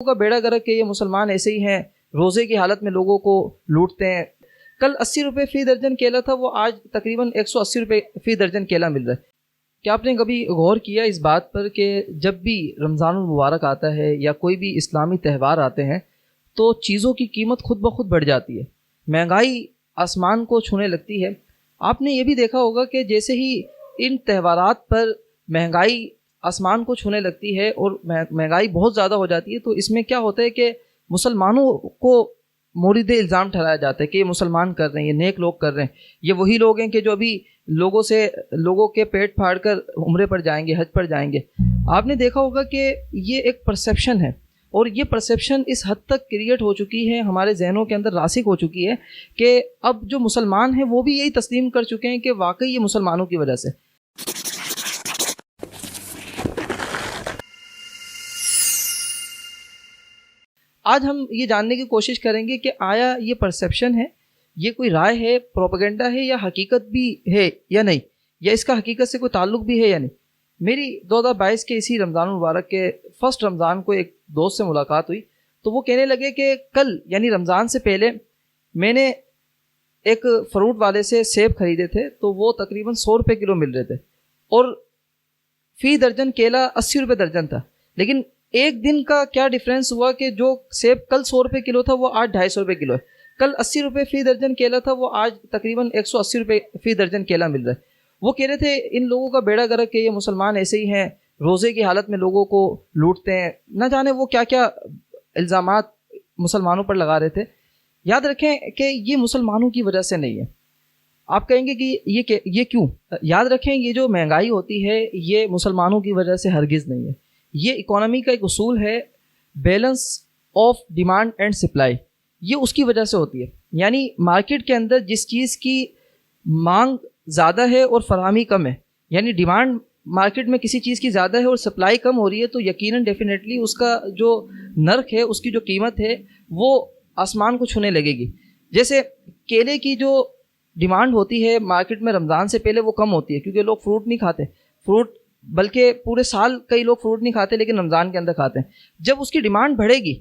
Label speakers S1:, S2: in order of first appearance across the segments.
S1: का बेड़ा गर्क के ये मुसलमान ऐसे ही हैं, रोज़े की हालत में लोगों को लूटते हैं। कल 80 रुपये फ़ी दर्जन केला था, वो आज तकरीबन 180 रुपये फ़ी दर्जन केला मिल रहा है। क्या आपने कभी गौर किया इस बात पर कि जब भी रमज़ानुल मुबारक आता है या कोई भी इस्लामी त्यौहार आते हैं तो चीज़ों की कीमत खुद ब खुद बढ़ जाती है, महंगाई आसमान को छूने लगती है। आपने ये भी देखा होगा कि जैसे ही इन त्यौहारात पर महंगाई आसमान को छूने लगती है और महंगाई बहुत ज़्यादा हो जाती है, तो इसमें क्या होता है कि मुसलमानों को मोरिद इल्ज़ाम ठहराया जाता है कि ये मुसलमान कर रहे हैं, ये नेक लोग कर रहे हैं, ये वही लोग हैं कि जो अभी लोगों के पेट फाड़ कर उम्रे पर जाएंगे, हज पर जाएंगे। आपने देखा होगा कि ये एक परसेप्शन है और ये परसेप्शन इस हद तक क्रिएट हो चुकी है, हमारे जहनों के अंदर रासिक हो चुकी है कि अब जो मुसलमान हैं वो भी यही तस्लीम कर चुके हैं कि वाकई ये मुसलमानों की वजह से। आज हम ये जानने की कोशिश करेंगे कि आया ये परसेप्शन है, ये कोई राय है, प्रोपेगेंडा है या हकीकत भी है या नहीं, या इसका हकीकत से कोई ताल्लुक भी है या नहीं। मेरी 2022 के इसी रमज़ान मुबारक के फर्स्ट रमज़ान को एक दोस्त से मुलाकात हुई, तो वो कहने लगे कि कल यानी रमज़ान से पहले मैंने एक फ्रूट वाले से सेब खरीदे थे, तो वो तकरीबन 100 रुपये किलो मिल रहे थे और फ़ी दर्जन केला 80 रुपये दर्जन था। लेकिन एक दिन का क्या डिफरेंस हुआ कि जो सेब कल 100 रुपये किलो था वो आज 250 रुपये किलो है। कल 80 रुपये फ़ी दर्जन केला था, वो आज तकरीबन 180 रुपये फ़ी दर्जन केला मिल रहा है। वो कह रहे थे इन लोगों का बेड़ा गर्क के ये मुसलमान ऐसे ही हैं, रोज़े की हालत में लोगों को लूटते हैं, न जाने वो क्या क्या इल्ज़ामात मुसलमानों पर लगा रहे थे। याद रखें कि ये मुसलमानों की वजह से नहीं है। आप कहेंगे कि ये क्यों? याद रखें, ये जो महंगाई होती है ये मुसलमानों की वजह से हरगिज़ नहीं है। ये इकोनॉमी का एक उसूल है, balance of demand and supply, ये उसकी वजह से होती है। यानी मार्केट के अंदर जिस चीज़ की मांग ज़्यादा है और फराहमी कम है, यानी डिमांड मार्केट में किसी चीज़ की ज़्यादा है और सप्लाई कम हो रही है, तो यकीनन डेफिनेटली उसका जो नर्क है, उसकी जो कीमत है वो आसमान को छूने लगेगी। जैसे केले की जो डिमांड होती है मार्केट में रमज़ान से पहले वो कम होती है, क्योंकि लोग फ्रूट नहीं खाते, फ्रूट बल्कि पूरे साल कई लोग फ्रूट नहीं खाते लेकिन रमज़ान के अंदर खाते हैं। जब उसकी डिमांड बढ़ेगी,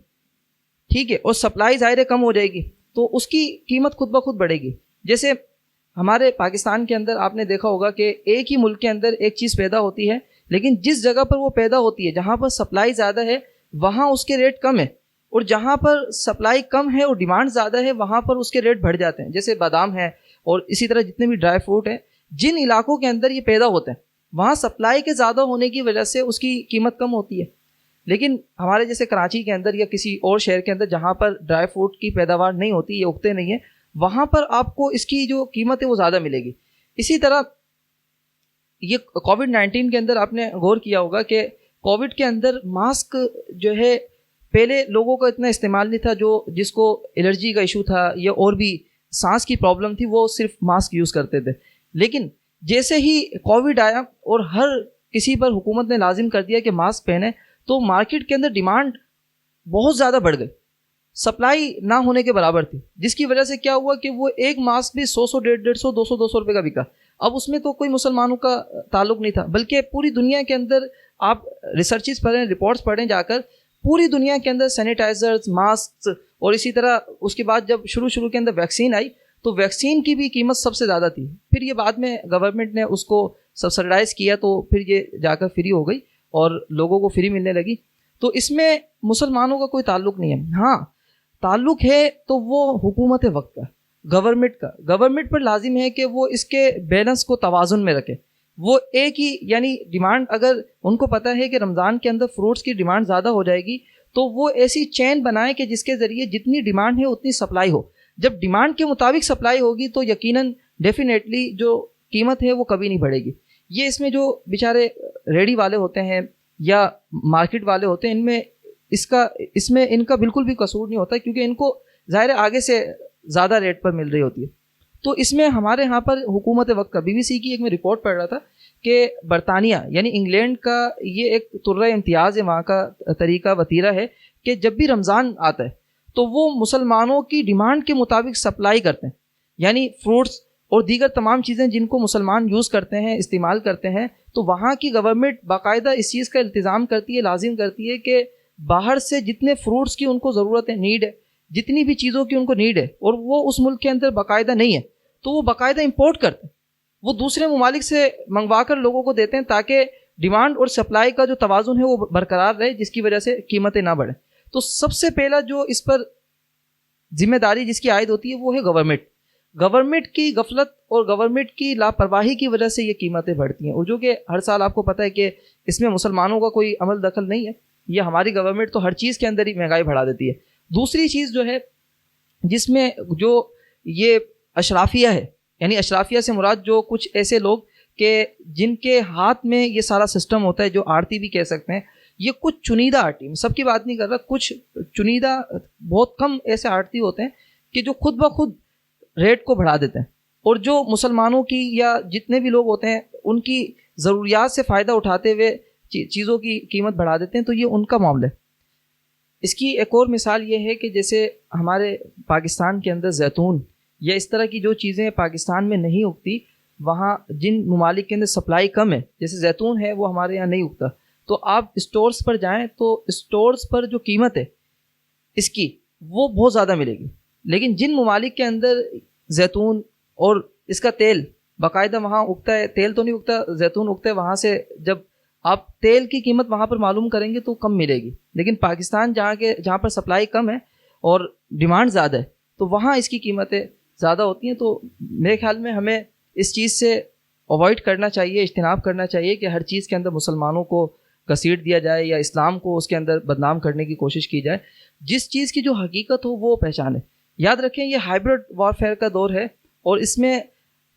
S1: ठीक है, और सप्लाई ज़ाहिर कम हो जाएगी, तो उसकी कीमत खुद ब खुद बढ़ेगी। जैसे हमारे पाकिस्तान के अंदर आपने देखा होगा कि एक ही मुल्क के अंदर एक चीज़ पैदा होती है, लेकिन जिस जगह पर वो पैदा होती है, जहाँ पर सप्लाई ज़्यादा है वहाँ उसके रेट कम है, और जहाँ पर सप्लाई कम है और डिमांड ज़्यादा है वहाँ पर उसके रेट बढ़ जाते हैं। जैसे बादाम है और इसी तरह जितने भी ड्राई फ्रूट हैं, जिन इलाकों के अंदर ये पैदा होते हैं वहाँ सप्लाई के ज़्यादा होने की वजह से उसकी कीमत कम होती है। लेकिन हमारे जैसे कराची के अंदर या किसी और शहर के अंदर जहाँ पर ड्राई फ्रूट की पैदावार नहीं होती, ये उगते नहीं है, वहाँ पर आपको इसकी जो कीमत है वो ज़्यादा मिलेगी। इसी तरह ये कोविड-19 के अंदर आपने गौर किया होगा कि कोविड के अंदर मास्क जो है पहले लोगों का इतना इस्तेमाल नहीं था, जो जिसको एलर्जी का इशू था या और भी सांस की प्रॉब्लम थी वो सिर्फ मास्क यूज़ करते थे। लेकिन जैसे ही कोविड आया और हर किसी पर हुकूमत ने लाजिम कर दिया कि मास्क पहने, तो मार्केट के अंदर डिमांड बहुत ज़्यादा बढ़ गई, सप्लाई ना होने के बराबर थी, जिसकी वजह से क्या हुआ कि वो एक मास्क भी 100 150 200 रुपये का बिका। अब उसमें तो कोई मुसलमानों का ताल्लुक नहीं था, बल्कि पूरी दुनिया के अंदर आप रिसर्चेस पढ़ें, रिपोर्ट्स पढ़ें जाकर, पूरी दुनिया के अंदर सैनिटाइजर्स, मास्क, और इसी तरह उसके बाद जब शुरू के अंदर वैक्सीन आई तो वैक्सीन की भी कीमत सबसे ज़्यादा थी। फिर ये बाद में गवर्नमेंट ने उसको सब्सिडाइज़ किया, तो फिर ये जाकर फ्री हो गई और लोगों को फ्री मिलने लगी। तो इसमें मुसलमानों का कोई ताल्लुक नहीं है। हाँ, ताल्लुक है तो वो हुकूमत वक्त का, गवर्नमेंट का। गवर्नमेंट पर लाजिम है कि वो इसके बैलेंस को तवाज़ुन में रखे। वो एक ही यानी डिमांड, अगर उनको पता है कि रमज़ान के अंदर फ्रूट्स की डिमांड ज़्यादा हो जाएगी, तो वो ऐसी चेन बनाए कि जिसके ज़रिए जितनी डिमांड है उतनी सप्लाई हो। जब डिमांड के मुताबिक सप्लाई होगी तो यकीनन डेफिनेटली जो कीमत है वो कभी नहीं बढ़ेगी। ये इसमें जो बेचारे रेडी वाले होते हैं या मार्केट वाले होते हैं, इसमें इनका बिल्कुल भी कसूर नहीं होता, क्योंकि इनको ज़ाहिर आगे से ज़्यादा रेट पर मिल रही होती है। तो इसमें हमारे यहाँ पर हुकूमत वक्त का, BBC की एक मैं रिपोर्ट पढ़ रहा था कि बरतानिया यानी इंग्लैंड का ये एक तुर्रा इम्तियाज़ है, वहाँ का तरीका वतीरा है कि जब भी रमज़ान आता है तो वो मुसलमानों की डिमांड के मुताबिक सप्लाई करते हैं, यानी फ्रूट्स और दीगर तमाम चीज़ें जिनको मुसलमान यूज़ करते हैं, इस्तेमाल करते हैं, तो वहाँ की गवर्नमेंट बाकायदा इस चीज़ का इल्तिज़ाम करती है, लाजिम करती है कि बाहर से जितने फ्रूट्स की उनको ज़रूरत है, नीड है, जितनी भी चीज़ों की उनको नीड है, और वो उस मुल्क के अंदर बाकायदा नहीं है, तो वो बाकायदा इंपोर्ट करते हैं, वो दूसरे ममालिक से मंगवा कर लोगों को देते हैं ताकि डिमांड और सप्लाई का जो तवाज़ुन है वो बरकरार रहे, जिसकी वजह से कीमतें ना बढ़ें। तो सबसे पहला जो इस पर जिम्मेदारी जिसकी आयद होती है वो है गवर्नमेंट। गवर्नमेंट की गफलत और गवर्नमेंट की लापरवाही की वजह से ये कीमतें बढ़ती हैं, और जो कि हर साल आपको पता है कि इसमें मुसलमानों का कोई अमल दखल नहीं है, ये हमारी गवर्नमेंट तो हर चीज़ के अंदर ही महंगाई बढ़ा देती है। दूसरी चीज़ जो है जिसमें जो ये अशराफिया है, यानी अशराफिया से मुराद जो कुछ ऐसे लोग के जिनके हाथ में ये सारा सिस्टम होता है, जो आड़ती भी कह सकते हैं, ये कुछ चुनीदा आड़ती, सबकी बात नहीं कर रहा, कुछ चुनीदा बहुत कम ऐसे आड़ती होते हैं कि जो खुद ब खुद रेट को बढ़ा देते हैं, और जो मुसलमानों की या जितने भी लोग होते हैं उनकी ज़रूरियात से फ़ायदा उठाते हुए चीज़ों की कीमत बढ़ा देते हैं। तो ये उनका मामला है। इसकी एक और मिसाल ये है कि जैसे हमारे पाकिस्तान के अंदर जैतून या इस तरह की जो चीज़ें पाकिस्तान में नहीं उगती, वहाँ जिन ममालिक के अंदर सप्लाई कम है, जैसे जैतून है वो हमारे यहाँ नहीं उगता, तो आप स्टोर्स पर जाएं तो स्टोर्स पर जो कीमत है इसकी वो बहुत ज़्यादा मिलेगी। लेकिन जिन ममालिक के अंदर जैतून और इसका तेल बाकायदा वहाँ उगता है, तेल तो नहीं उगता, जैतून उगता है, वहाँ से जब आप तेल की कीमत वहाँ पर मालूम करेंगे तो कम मिलेगी। लेकिन पाकिस्तान जहाँ पर सप्लाई कम है और डिमांड ज़्यादा है, तो वहाँ इसकी कीमतें ज़्यादा होती हैं। तो मेरे ख्याल में हमें इस चीज़ से अवॉइड करना चाहिए, इज्तिनाब करना चाहिए कि हर चीज़ के अंदर मुसलमानों को घसीट दिया जाए या इस्लाम को उसके अंदर बदनाम करने की कोशिश की जाए। जिस चीज़ की जो हकीकत हो वो पहचाने। याद रखें ये हाइब्रिड वॉरफेयर का दौर है, और इसमें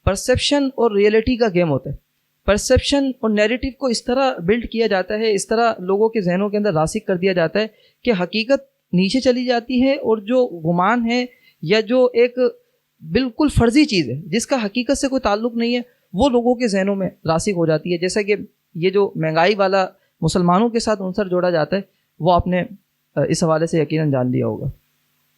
S1: परसेप्शन और रियलिटी का गेम होता है। परसेप्शन और नैरेटिव को इस तरह बिल्ड किया जाता है, इस तरह लोगों के जहनों के अंदर रासिक कर दिया जाता है कि हकीकत नीचे चली जाती है, और जो गुमान है या जो एक बिल्कुल फ़र्जी चीज़ है जिसका हकीकत से कोई ताल्लुक़ नहीं है, वो लोगों के जहनों में रासिक हो जाती है। जैसा कि ये जो महंगाई वाला मुसलमानों के साथ उनसर जोड़ा जाता है, वो आपने इस हवाले से यकीनन जान लिया होगा।